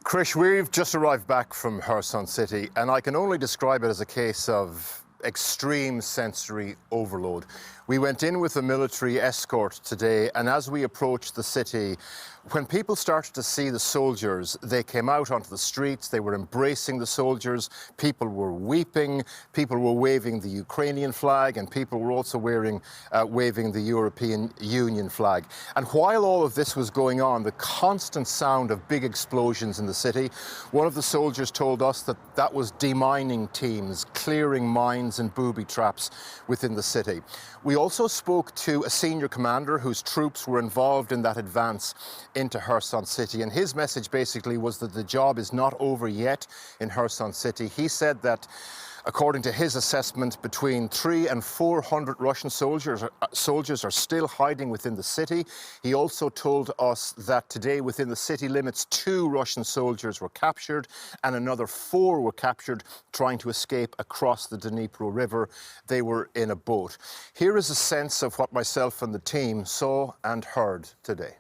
Krish, we've just arrived back from Kherson city, and I can only describe it as a case of extreme sensory overload. We went in with a military escort today, and as we approached the city, when people started to see the soldiers, they came out onto the streets, they were embracing the soldiers, people were weeping, people were waving the Ukrainian flag, and people were also waving the European Union flag. And while all of this was going on, the constant sound of big explosions in the city, one of the soldiers told us that that was demining teams, clearing mines and booby traps within the city. We also spoke to a senior commander whose troops were involved in that advance into Kherson city, and his message basically was that the job is not over yet in Kherson city. He said that, according to his assessment, between 300 and 400 Russian soldiers are still hiding within the city. He also told us that today, within the city limits, 2 Russian soldiers were captured and another 4 were captured trying to escape across the Dnipro River. They were in a boat. Here is a sense of what myself and the team saw and heard today.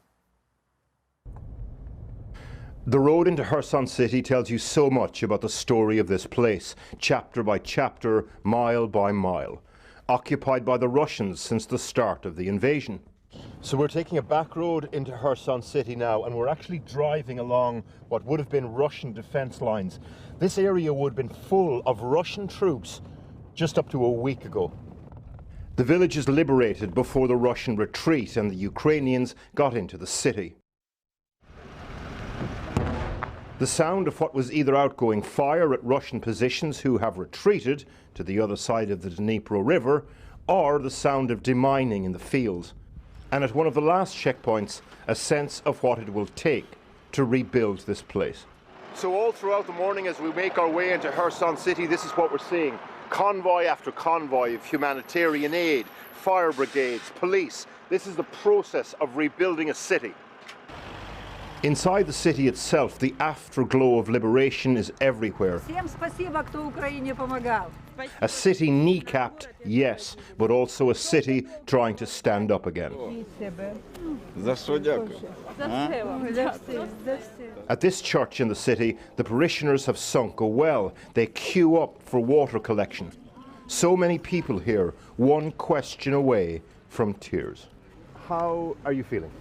The road into Kherson city tells you so much about the story of this place, chapter by chapter, mile by mile, occupied by the Russians since the start of the invasion. So we're taking a back road into Kherson city now, and we're actually driving along what would have been Russian defense lines. This area would have been full of Russian troops just up to a week ago. The village is liberated before the Russian retreat and the Ukrainians got into the city. The sound of what was either outgoing fire at Russian positions who have retreated to the other side of the Dnipro River, or the sound of demining in the fields. And at one of the last checkpoints, a sense of what it will take to rebuild this place. So all throughout the morning as we make our way into Kherson city, this is what we're seeing. Convoy after convoy of humanitarian aid, fire brigades, police. This is the process of rebuilding a city. Inside the city itself, the afterglow of liberation is everywhere. A city kneecapped, yes, but also a city trying to stand up again. At this church in the city, the parishioners have sunk a well. They queue up for water collection. So many people here, one question away from tears. How are you feeling?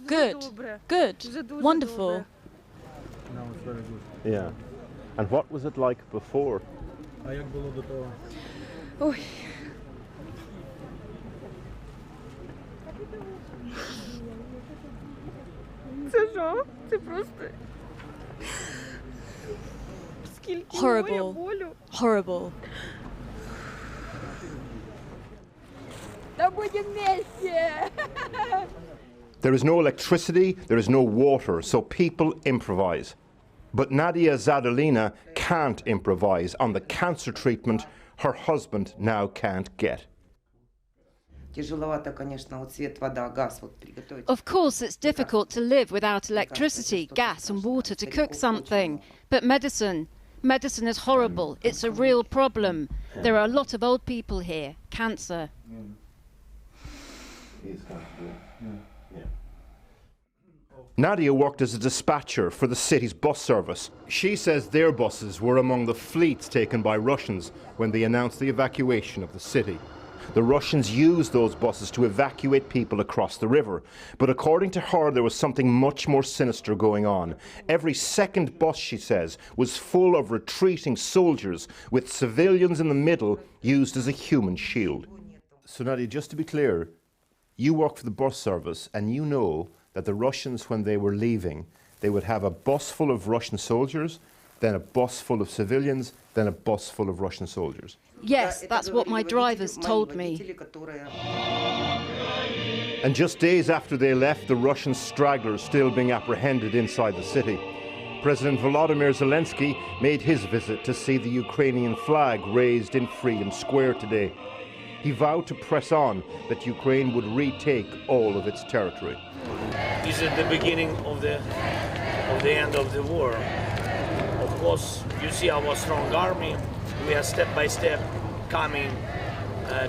Good, wonderful. Yeah. And what was it like before? Ой. Це жах, це просто скільки болю. Horrible. There is no electricity, there is no water, so people improvise. But Nadia Zadolina can't improvise on the cancer treatment her husband now can't get. Of course, it's difficult to live without electricity, gas and water to cook something. But medicine is horrible. It's a real problem. There are a lot of old people here. Cancer. Nadia worked as a dispatcher for the city's bus service. She says their buses were among the fleets taken by Russians when they announced the evacuation of the city. The Russians used those buses to evacuate people across the river. But according to her, there was something much more sinister going on. Every second bus, she says, was full of retreating soldiers, with civilians in the middle used as a human shield. So Nadia, just to be clear, you work for the bus service and you know that the Russians, when they were leaving, they would have a bus full of Russian soldiers, then a bus full of civilians, then a bus full of Russian soldiers. Yes, that's what my drivers told me. And just days after they left, the Russian stragglers still being apprehended inside the city. President Volodymyr Zelenskyy made his visit to see the Ukrainian flag raised in Freedom Square today. He vowed to press on that Ukraine would retake all of its territory. This is the beginning of the end of the war. Of course, you see our strong army. We are step by step coming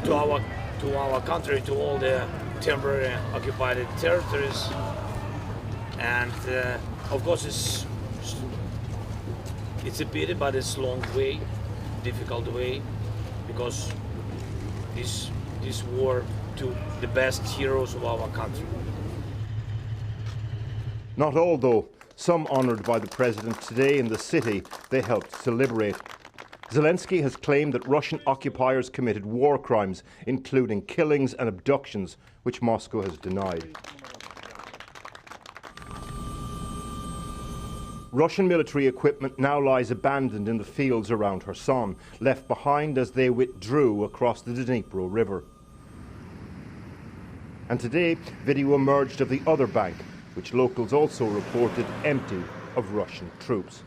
to our country, to all the temporary occupied territories, And of course it's a pity, but it's a long way, difficult way, because this war took the best heroes of our country. Not all, though. Some honoured by the president today in the city they helped to liberate. Zelensky has claimed that Russian occupiers committed war crimes, including killings and abductions, which Moscow has denied. Russian military equipment now lies abandoned in the fields around Kherson, left behind as they withdrew across the Dnipro River. And today, video emerged of the other bank, which locals also reported empty of Russian troops.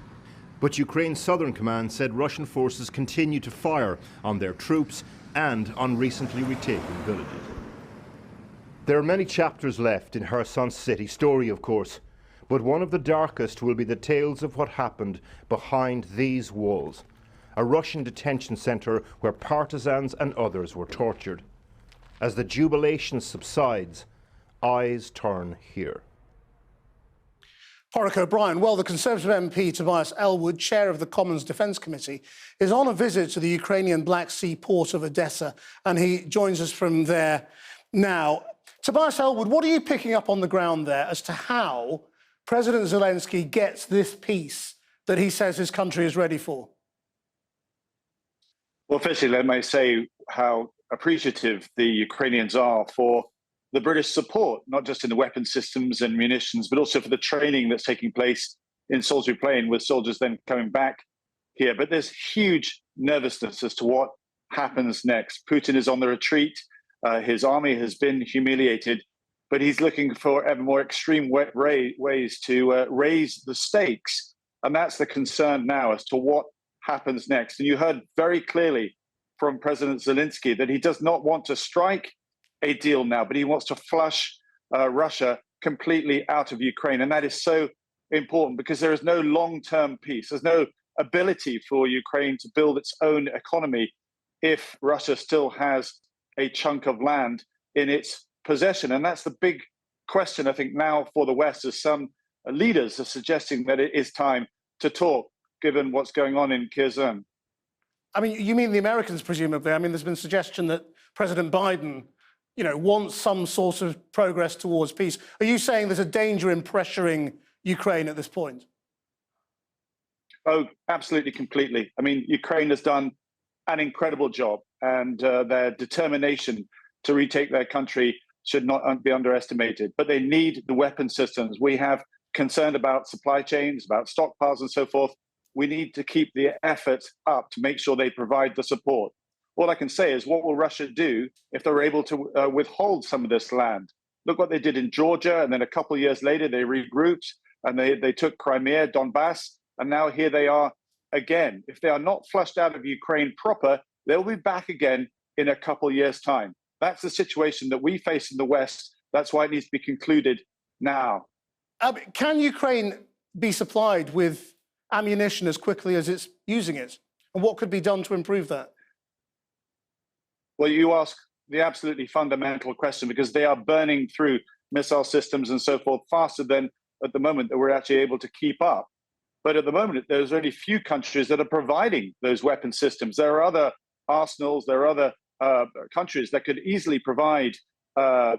But Ukraine's Southern Command said Russian forces continue to fire on their troops and on recently retaken villages. There are many chapters left in Kherson city story, of course, but one of the darkest will be the tales of what happened behind these walls, a Russian detention centre where partisans and others were tortured. As the jubilation subsides, eyes turn here. Porrick O'Brien. Well, the Conservative MP Tobias Ellwood, chair of the Commons Defence Committee, is on a visit to the Ukrainian Black Sea port of Odessa, and he joins us from there now. Tobias Ellwood, what are you picking up on the ground there as to how President Zelensky gets this peace that he says his country is ready for? Well, firstly, let me say how appreciative the Ukrainians are for the British support, not just in the weapon systems and munitions, but also for the training that's taking place in Salisbury Plain, with soldiers then coming back here. But there's huge nervousness as to what happens next. Putin is on the retreat. His army has been humiliated, but he's looking for ever more extreme ways to raise the stakes. And that's the concern now as to what happens next. And you heard very clearly from President Zelensky that he does not want to strike a deal now, but he wants to flush Russia completely out of Ukraine. And that is so important because there is no long-term peace. There's no ability for Ukraine to build its own economy if Russia still has a chunk of land in its possession. And that's the big question, I think, now for the West, as some leaders are suggesting that it is time to talk, given what's going on in Kherson. I mean, you mean the Americans, presumably? I mean, there's been suggestion that President Biden, you know, wants some sort of progress towards peace. Are you saying there's a danger in pressuring Ukraine at this point? Oh, absolutely, completely. I mean, Ukraine has done an incredible job, and their determination to retake their country should not be underestimated. But they need the weapon systems. We have concern about supply chains, about stockpiles and so forth. We need to keep the effort up to make sure they provide the support. All I can say is, what will Russia do if they're able to withhold some of this land? Look what they did in Georgia, and then a couple of years later, they regrouped and they took Crimea, Donbass, and now here they are again. If they are not flushed out of Ukraine proper, they'll be back again in a couple of years' time. That's the situation that we face in the West. That's why it needs to be concluded now. Can Ukraine be supplied with ammunition as quickly as it's using it? And what could be done to improve that? Well, you ask the absolutely fundamental question, because they are burning through missile systems and so forth faster than at the moment that we're actually able to keep up. But at the moment, there's only few countries that are providing those weapon systems. There are other arsenals, there are other countries that could easily provide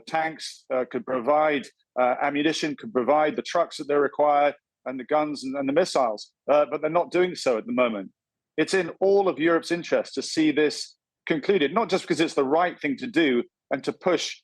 tanks, could provide ammunition, could provide the trucks that they require, and the guns and the missiles, but they're not doing so at the moment. It's in all of Europe's interest to see this concluded, not just because it's the right thing to do and to push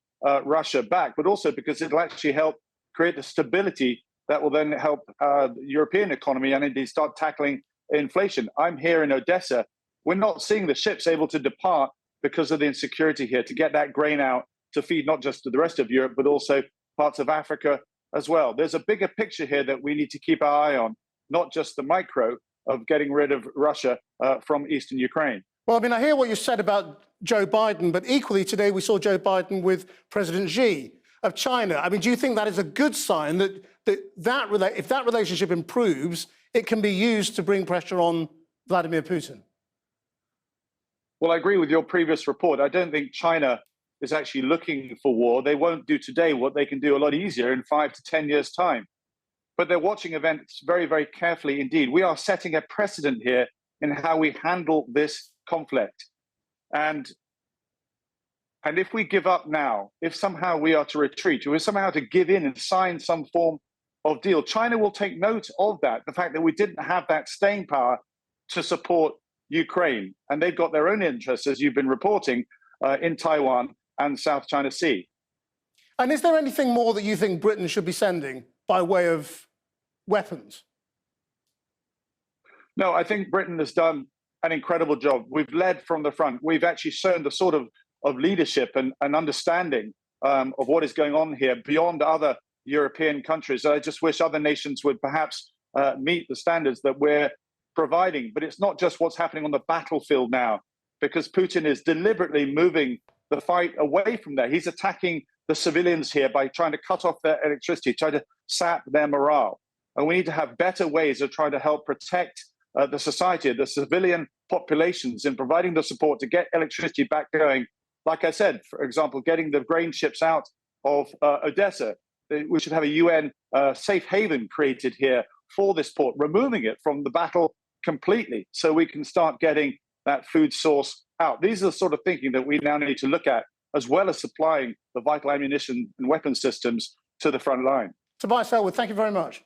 Russia back, but also because it'll actually help create the stability that will then help the European economy and indeed start tackling inflation. I'm here in Odessa. We're not seeing the ships able to depart because of the insecurity here to get that grain out to feed not just the rest of Europe, but also parts of Africa as well. There's a bigger picture here that we need to keep our eye on, not just the micro of getting rid of Russia from eastern Ukraine. Well, I mean, I hear what you said about Joe Biden, but equally today we saw Joe Biden with President Xi of China. I mean, do you think that is a good sign that if that relationship improves, it can be used to bring pressure on Vladimir Putin? Well, I agree with your previous report. I don't think China is actually looking for war. They won't do today what they can do a lot easier in 5 to 10 years' time. but they're watching events very, very carefully indeed. We are setting a precedent here in how we handle this conflict. And if we give up now, if somehow we are to retreat, or somehow to give in and sign some form of deal, China will take note of that, the fact that we didn't have that staying power to support Ukraine. And they've got their own interests, as you've been reporting, in Taiwan and South China Sea. And is there anything more that you think Britain should be sending by way of weapons? No, I think Britain has done an incredible job. We've led from the front. We've actually shown the sort of leadership and understanding of what is going on here beyond other European countries. I just wish other nations would perhaps meet the standards that we're providing. But it's not just what's happening on the battlefield now, because Putin is deliberately moving the fight away from there. He's attacking the civilians here by trying to cut off their electricity, trying to sap their morale. And we need to have better ways of trying to help protect the society, the civilian populations, in providing the support to get electricity back going. Like I said, for example, getting the grain ships out of Odessa. We should have a UN safe haven created here for this port, removing it from the battle completely so we can start getting that food source out. These are the sort of thinking that we now need to look at, as well as supplying the vital ammunition and weapon systems to the front line. Tobias Ellwood, thank you very much.